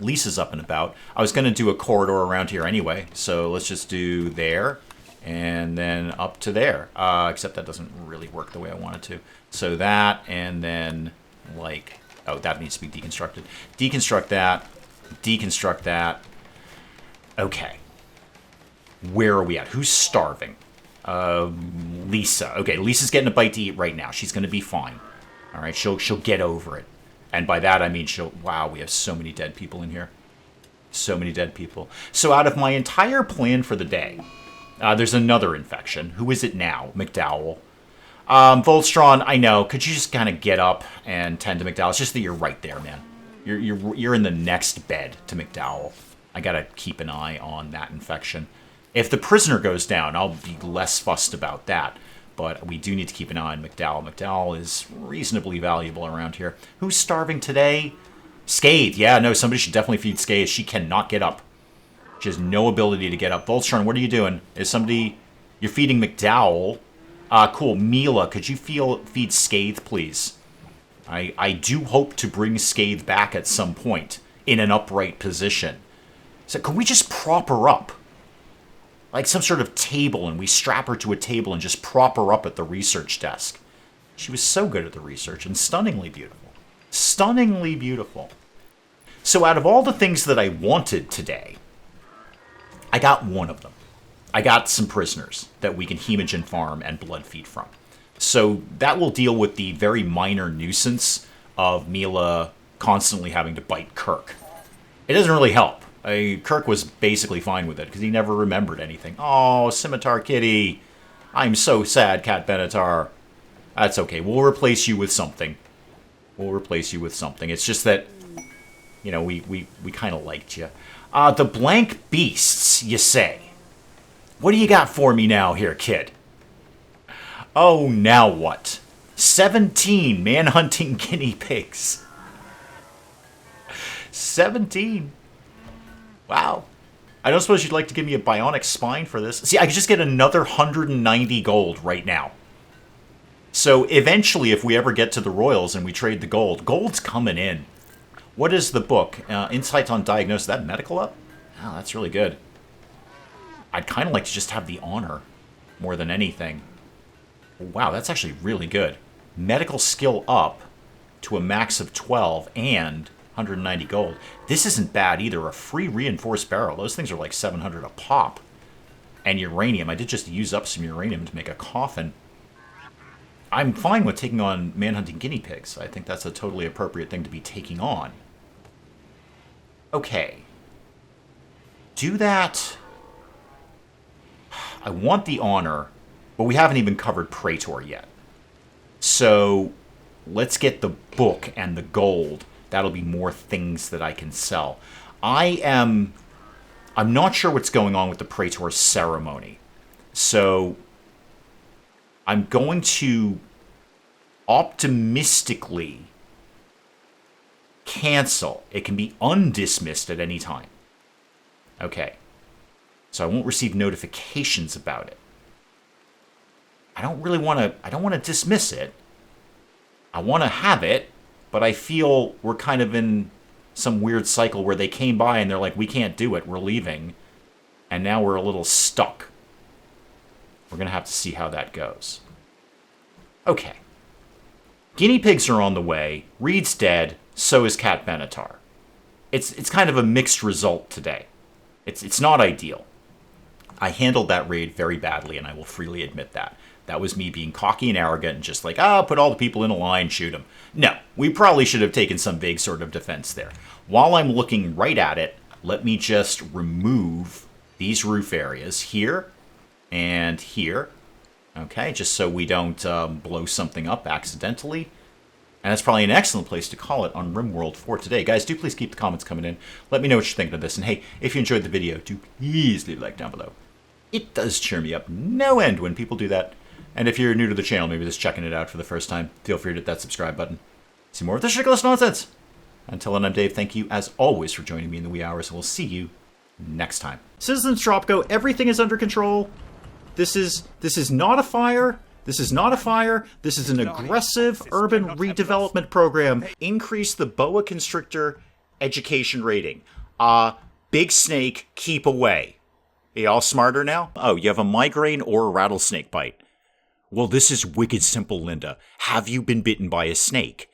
Lisa's up and about. I was going to do a corridor around here anyway, so let's just do there and then up to there. Except that doesn't really work the way I want it to. So that, and then, like, oh, that needs to be deconstructed. Deconstruct that. Deconstruct that. Okay. Where are we at? Who's starving? Lisa. Okay, Lisa's getting a bite to eat right now. She's going to be fine. All right, she'll get over it. And by that, I mean wow, we have so many dead people in here. So many dead people. So out of my entire plan for the day, there's another infection. Who is it now? McDowell. Voltron, I know. Could you just kind of get up and tend to McDowell? It's just that you're right there, man. You're in the next bed to McDowell. I got to keep an eye on that infection. If the prisoner goes down, I'll be less fussed about that. But we do need to keep an eye on McDowell. McDowell is reasonably valuable around here. Who's starving today? Scathe. Yeah, no, somebody should definitely feed Scathe. She cannot get up. She has no ability to get up. Voltron, what are you doing? Is somebody... You're feeding McDowell. Cool. Mila, could you feed Scathe, please? I do hope to bring Scathe back at some point in an upright position. So can we just prop her up? Like some sort of table, and we strap her to a table and just prop her up at the research desk. She was so good at the research and stunningly beautiful. Stunningly beautiful. So out of all the things that I wanted today, I got one of them. I got some prisoners that we can hemogen farm and blood feed from. So that will deal with the very minor nuisance of Mila constantly having to bite Kirk. It doesn't really help. Kirk was basically fine with it because he never remembered anything. Oh, Scimitar Kitty. I'm so sad, Cat Benatar. That's okay. We'll replace you with something. We'll replace you with something. It's just that, you know, we kind of liked you. The blank beasts, you say. What do you got for me now here, kid? Oh, now what? 17 man-hunting guinea pigs. 17. Wow. I don't suppose you'd like to give me a bionic spine for this? See, I could just get another 190 gold right now. So eventually, if we ever get to the Royals and we trade the gold, gold's coming in. What is the book? Insights on Diagnosis. Is that medical up? Oh, that's really good. I'd kind of like to just have the honor more than anything. Wow, that's actually really good. Medical skill up to a max of 12 and 190 gold. This isn't bad either. A free reinforced barrel. Those things are like 700 a pop. And uranium. I did just use up some uranium to make a coffin. I'm fine with taking on manhunting guinea pigs. I think that's a totally appropriate thing to be taking on. Okay. Do that. I want the honor, but we haven't even covered Praetor yet. So let's get the book and the gold. That'll be more things that I can sell. I'm not sure what's going on with the Praetor ceremony. So I'm going to optimistically cancel. It can be undismissed at any time. Okay. So I won't receive notifications about it. I don't want to dismiss it. I want to have it, but I feel we're kind of in some weird cycle where they came by and they're like, we can't do it, we're leaving. And now we're a little stuck. We're going to have to see how that goes. Okay. Guinea pigs are on the way. Reed's dead. So is Cat Benatar. It's kind of a mixed result today. It's not ideal. I handled that raid very badly, and I will freely admit that. That was me being cocky and arrogant and just like, put all the people in a line, shoot them. No, we probably should have taken some vague sort of defense there. While I'm looking right at it, let me just remove these roof areas here and here. Okay, just so we don't blow something up accidentally. And that's probably an excellent place to call it on RimWorld for today. Guys, do please keep the comments coming in. Let me know what you're thinking of this. And hey, if you enjoyed the video, do please leave a like down below. It does cheer me up no end when people do that. And if you're new to the channel, maybe just checking it out for the first time, feel free to hit that subscribe button. See more of this ridiculous nonsense. Until then, I'm Dave. Thank you, as always, for joining me in the wee hours. We'll see you next time. Citizens Tropico, everything is under control. This is not a fire. This is not a fire. This is an aggressive urban redevelopment program. Increase the boa constrictor education rating. Big snake, keep away. Are you all smarter now? Oh, you have a migraine or a rattlesnake bite. Well, this is wicked simple, Linda. Have you been bitten by a snake?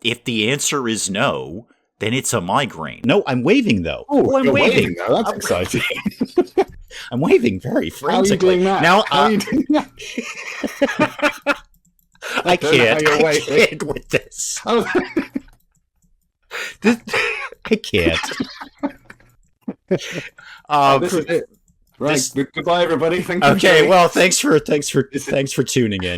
If the answer is no, then it's a migraine. No, I'm waving, though. Oh, I'm waving. Now. That's exciting. I'm waving very frantically. How are you doing that? Now, How are you doing that? I can't with this. I can't. This is it. Right. Goodbye, everybody. Thank you. Okay. Well, thanks for tuning in.